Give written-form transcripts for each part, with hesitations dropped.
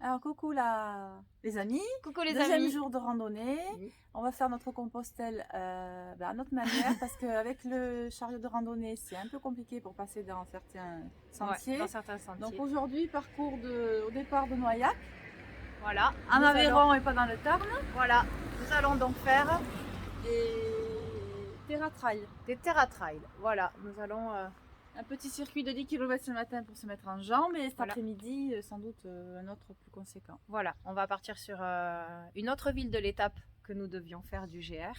Alors coucou les amis, Coucou les deuxième amis. jour de randonnée. Oui. On va faire notre Compostelle à notre manière parce qu'avec le chariot de randonnée c'est un peu compliqué pour passer dans certains Ouais, sentiers. dans certains Donc sentiers. aujourd'hui parcours au départ de Noyac, Voilà, en Aveyron et pas dans le Tarn, nous allons donc faire et Terra Trail. des terra trail. Voilà, nous allons Un petit circuit de 10 km ce matin pour se mettre en jambes et cet Voilà. après-midi sans doute un autre plus conséquent. voilà, on va partir sur une autre ville de l'étape que nous devions faire du GR.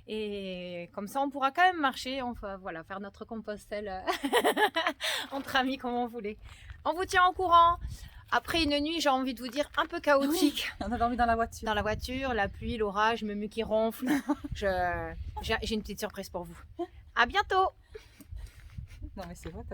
Et comme ça, on pourra quand même marcher, on va voilà, faire notre Compostelle entre amis comme on voulait. On vous tient au courant. Après une nuit, j'ai envie de vous dire, un peu chaotique. Oui, on a dormi dans la voiture. Dans la voiture, la pluie, l'orage, me qui ronfle. J'ai une petite surprise pour vous. À bientôt. Non mais c'est vrai.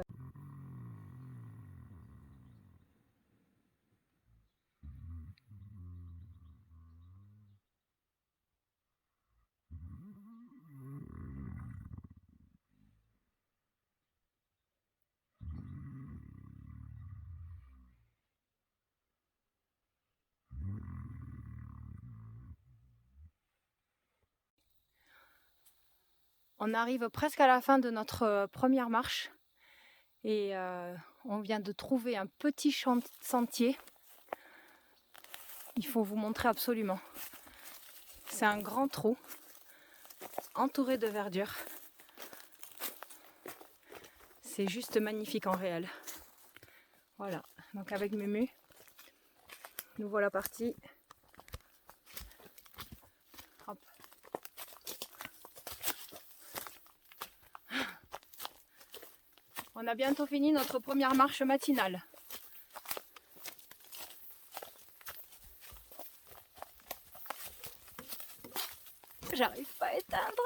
On arrive presque à la fin de notre première marche et on vient de trouver un petit sentier. Il faut vous montrer absolument. C'est un grand trou entouré de verdure. C'est juste magnifique en réel. Voilà, donc avec Mumu, nous voilà partis. Hop. On a bientôt fini notre première marche matinale. J'arrive pas à éteindre.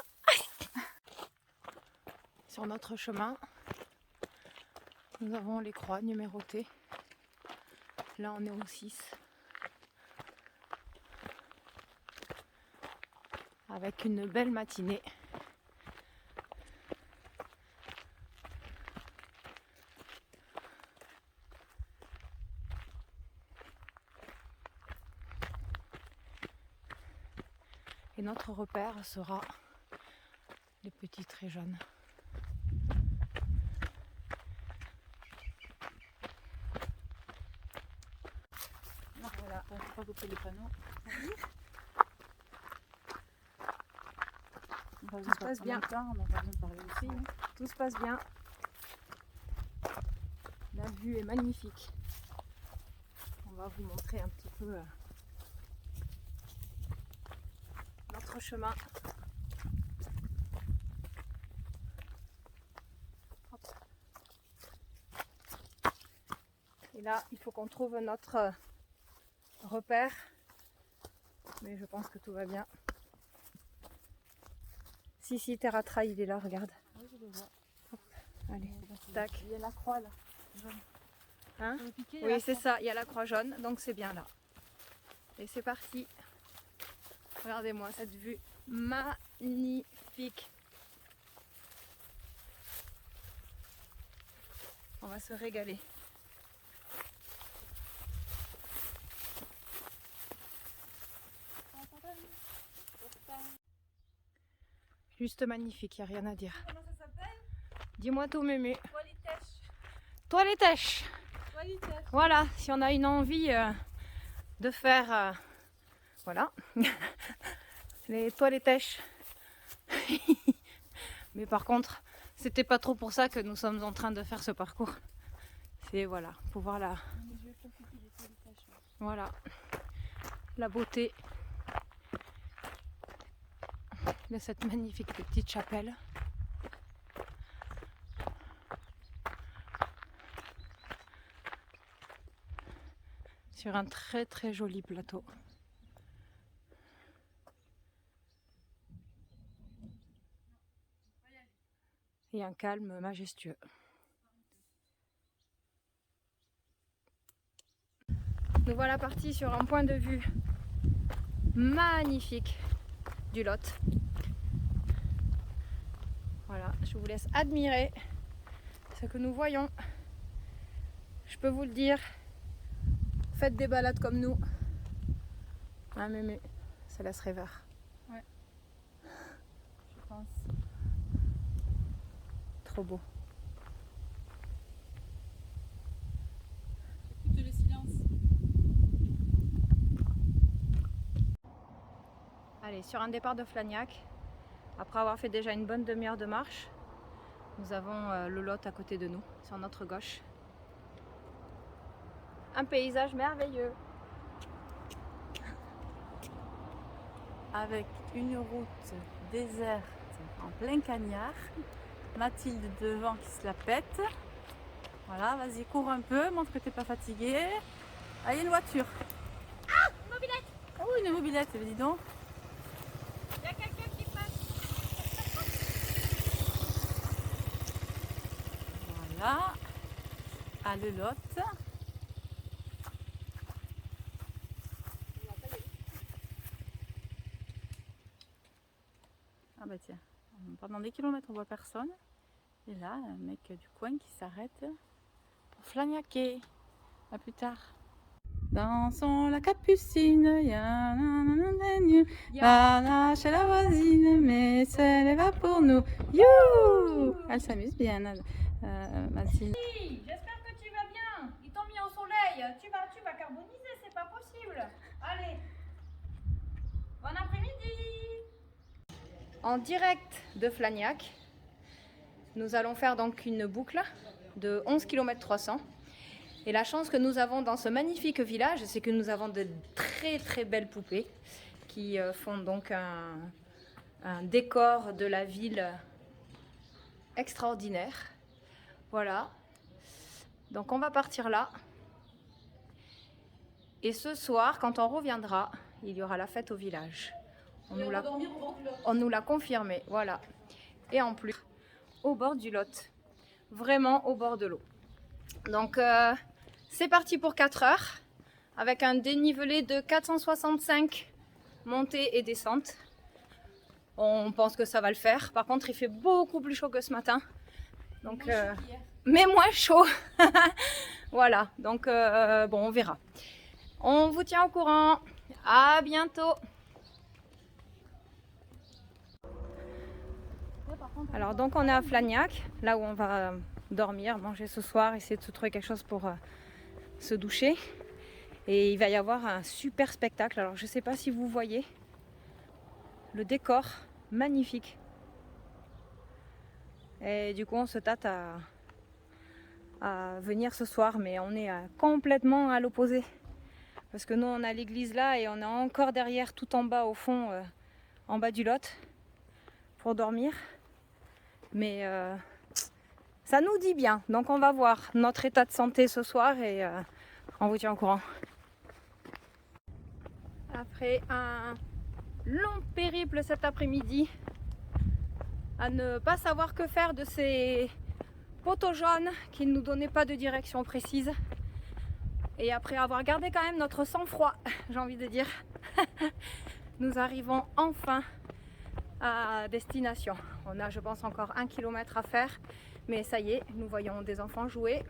Sur notre chemin, nous avons les croix numérotées. Là, on est au 6. Avec une belle matinée. Et notre repère sera les petits traits jaunes. Voilà, on ne peut pas couper les panneaux. Tout se passe bien. On n'a pas besoin de parler aussi. Tout se passe bien. La vue est magnifique. On va vous montrer un petit peu notre chemin. Hop. Et là, il faut qu'on trouve notre repère. Mais je pense que tout va bien. Si, Terra Trail, il est là, regarde. Oui, je le vois. Hop. Allez, tac. Il y a la croix là. Jaune. Hein? Sur le piquet, il y a Oui, la c'est croix. ça, il y a la croix jaune, donc c'est bien là. Et c'est parti. Regardez-moi cette vue magnifique. On va se régaler. Juste magnifique, il n'y a rien à dire. Comment ça s'appelle? Dis-moi tout, Mémé. Toilettèche. Toilettèche. Toilettèche. Voilà, si on a une envie de faire... voilà. Les toilettèches. Mais par contre, c'était pas trop pour ça que nous sommes en train de faire ce parcours. C'est voilà, pouvoir la... Voilà, la beauté de cette magnifique petite chapelle. Sur un très très joli plateau. Et un calme majestueux. Nous voilà partis sur un point de vue magnifique du Lot. Voilà, je vous laisse admirer ce que nous voyons. Je peux vous le dire, Faites des balades comme nous. Hein, Mémé, ça laisse rêveur. Ouais, je pense. Trop beau. Écoute le silence. Allez, sur un départ de Flagnac, après avoir fait déjà une bonne demi-heure de marche, nous avons le Lot à côté de nous, sur notre gauche. Un paysage merveilleux. Avec une route déserte en plein cagnard. Mathilde devant qui se la pète. Voilà, vas-y, cours un peu, montre que t'es pas fatiguée. Ah, il y a une voiture. Ah, une mobilette. Oh, une mobilette, dis donc. Il y a quelqu'un qui passe. Voilà. À le Lot. Ah bah tiens, pendant des kilomètres on voit personne. Et là, un mec du coin qui s'arrête pour flagnaquer. À plus tard. Dansons la capucine, ya la chez la voisine, mais elle va pour nous. You! Elle s'amuse bien, Mathilde. J'espère que tu vas bien. Ils t'ont mis au soleil. Tu vas carboniser, c'est pas possible. Allez. Bon après-midi. En direct de Flagnac, nous allons faire donc une boucle de 11 km 300. Et la chance que nous avons dans ce magnifique village, c'est que nous avons de très très belles poupées qui font donc un décor de la ville extraordinaire. Voilà. Donc on va partir là. Et ce soir, quand on reviendra, il y aura la fête au village. On nous l'a confirmé, voilà. Et en plus, au bord du Lot. Vraiment au bord de l'eau. Donc c'est parti pour 4 heures. Avec un dénivelé de 465 montées et descentes. On pense que ça va le faire. Par contre, il fait beaucoup plus chaud que ce matin. Donc, mais moins chaud. Voilà, donc bon, on verra. On vous tient au courant. À bientôt. Alors donc on est à Flagnac, là où on va dormir, manger ce soir, essayer de se trouver quelque chose pour se doucher. Et il va y avoir un super spectacle. Alors je ne sais pas si vous voyez le décor magnifique. Et du coup on se tâte à venir ce soir, mais on est complètement à l'opposé. Parce que nous on a l'église là et on est encore derrière, tout en bas au fond, en bas du Lot, pour dormir. Mais ça nous dit bien, donc on va voir notre état de santé ce soir et on vous tient au courant. Après un long périple cet après-midi, à ne pas savoir que faire de ces poteaux jaunes qui ne nous donnaient pas de direction précise, et après avoir gardé quand même notre sang-froid, j'ai envie de dire, nous arrivons enfin à destination. On a, je pense, encore 1 kilomètre à faire, mais ça y est, nous voyons des enfants jouer,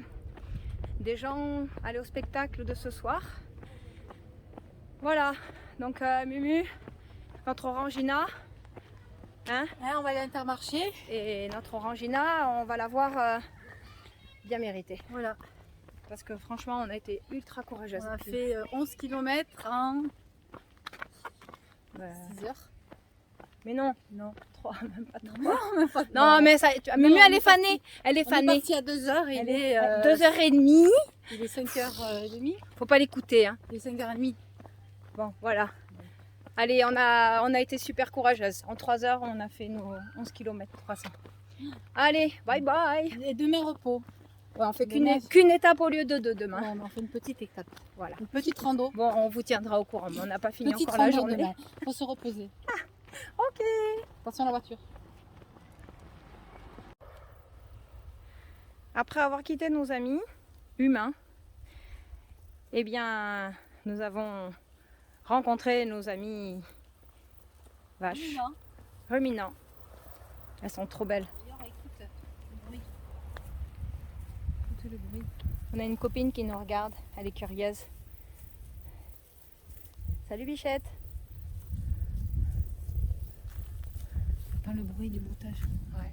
des gens aller au spectacle de ce soir. Voilà, donc Mumu, notre Orangina, hein, On va aller à l'Intermarché. et notre Orangina, on va l'avoir bien méritée. Voilà. Parce que franchement, on a été ultra courageuse. On a fait 11 km en 6 heures. Mais non, Non. 3, même pas 3. Non, pas Non, mais ça, Mumu, Non, elle est fanée. Elle est On est fanée. parti à 2 heures, il est 2h30. il est 5h30. Faut pas l'écouter, hein. Il est 5h30. Bon, voilà. Allez, on a été super courageuse. En 3 heures, on a fait nos 11 km 300. Allez, bye bye. Et demain repos. Ouais, on fait Demain. qu'une étape au lieu de 2 demain. Bon, on fait une petite étape. Voilà. Une petite rando. Bon, on vous tiendra au courant, mais on n'a pas fini Petite encore la rando journée. demain. Faut se reposer. Ok. Attention à la voiture. Après avoir quitté nos amis humains, eh bien, nous avons rencontré nos amis vaches, ruminants. Elles sont trop belles. On a une copine qui nous regarde, elle est curieuse. Salut Bichette. Dans le bruit du broutage. Ouais.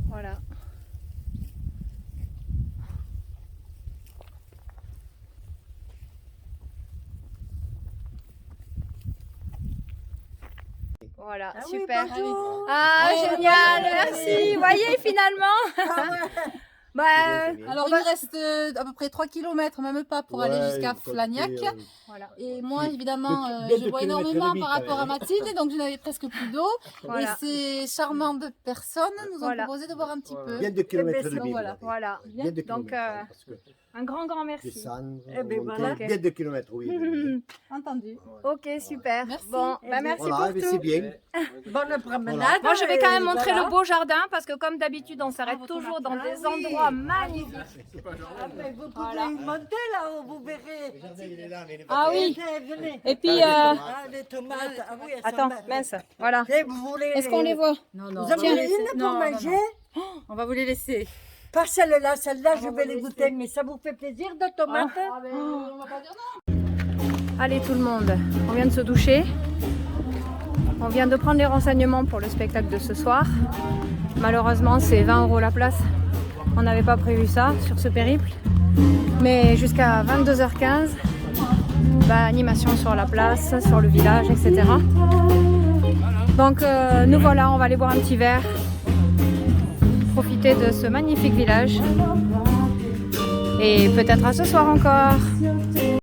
Voilà. Voilà, Ah super. Oui, bonjour. Ah, génial, merci. Vous voyez, finalement. Bah, Alors il me reste à peu près 3 km, même pas, pour aller jusqu'à Flagnac. voilà. Et moi, évidemment, Bien je de bois kilomètres énormément et demi, par quand rapport à même. Mathilde, donc je n'avais presque plus d'eau. Voilà. Et ces charmantes personnes nous ont Voilà. proposé de boire un petit peu. Bien de kilomètres et donc demi. voilà. Voilà. Bien de Donc, kilomètres. Parce que un grand merci. descendre, Eh ben monter, voilà. bien de kilomètres, oui. Entendu. Ok, super. Merci. Bon, bah merci Voilà, pour mais tout. c'est bien. Bonne promenade. Moi, je vais quand même et montrer voilà. le beau jardin parce que, comme d'habitude, on s'arrête toujours dans des Ah oui. endroits magnifiques. Ah, mais vous pouvez Voilà. y monter là-haut, vous verrez. Ah oui. Venez, venez. Et puis, Ah, les tomates. Ah oui, elles attends, sont belles. mince. Voilà. Et vous voulez. Est-ce qu'on les voit? Non, non. Vous en voulez une pour manger? On va vous les laisser. Pas celle-là, celle-là, je va vais vous les laisser. goûter, mais ça vous fait plaisir de tomates? On va pas dire non. Allez tout le monde, on vient de se doucher. On vient de prendre les renseignements pour le spectacle de ce soir. Malheureusement, c'est 20 € la place. On n'avait pas prévu ça sur ce périple. Mais jusqu'à 22h15, animation sur la place, sur le village, etc. Donc nous voilà, on va aller boire un petit verre. Profiter de ce magnifique village. Et peut-être à ce soir encore.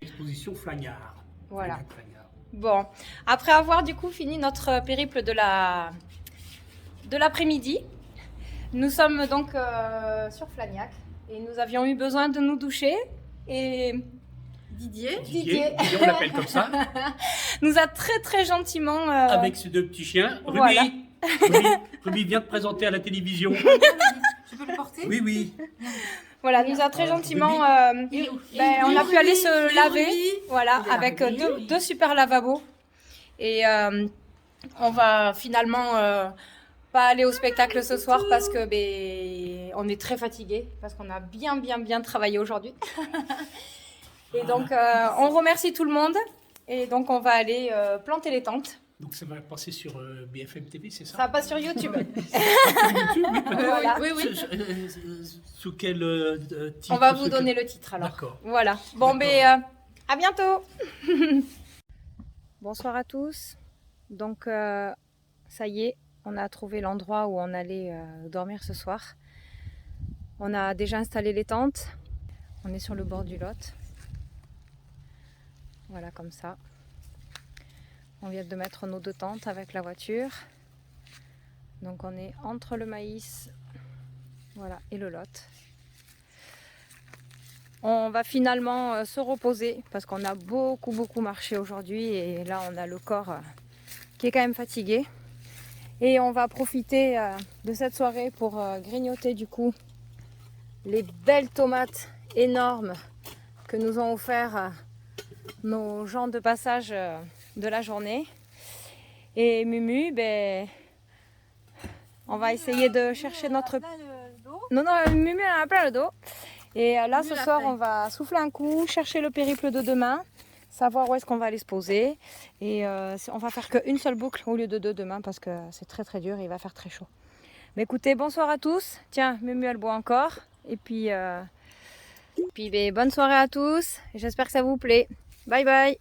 Exposition Flagnard. Voilà. Flagnard. Bon, après avoir du coup fini notre périple de l'après-midi, nous sommes donc sur Flagnac et nous avions eu besoin de nous doucher et Didier Didier, on l'appelle comme ça, nous a très gentiment avec ses deux petits chiens. Ruby, Voilà. Ruby vient de présenter à la télévision. Je peux le porter? Oui. voilà, nous a très gentiment on a pu aller se laver voilà, avec deux super lavabos et on va finalement pas aller au spectacle ce soir parce que on est très fatigué parce qu'on a bien travaillé aujourd'hui. Et donc on remercie tout le monde et donc on va aller planter les tentes. Donc ça va passer sur BFM TV, c'est ça? Ça passe sur YouTube. Voilà. Oui. Sous quel titre? On va vous donner le titre alors. D'accord. Voilà. Bon, à bientôt. Bonsoir à tous. Donc, ça y est, on a trouvé l'endroit où on allait dormir ce soir. On a déjà installé les tentes. On est sur le bord du Lot. Voilà, comme ça. On vient de mettre nos deux tentes avec la voiture. Donc, on est entre le maïs, voilà, et le Lot. On va finalement se reposer parce qu'on a beaucoup marché aujourd'hui et là on a le corps qui est quand même fatigué. Et on va profiter de cette soirée pour grignoter du coup les belles tomates énormes que nous ont offert nos gens de passage de la journée. Et Mumu, on va essayer de chercher notre... Non, Mumu elle a plein le dos. Et là, ce soir, on va souffler un coup, chercher le périple de demain, savoir où est-ce qu'on va aller se poser. Et on va faire qu'une seule boucle au lieu de deux demain parce que c'est très dur et il va faire très chaud. Mais écoutez, bonsoir à tous. Tiens, Mumu, elle boit encore. Et puis bonne soirée à tous. J'espère que ça vous plaît. Bye bye.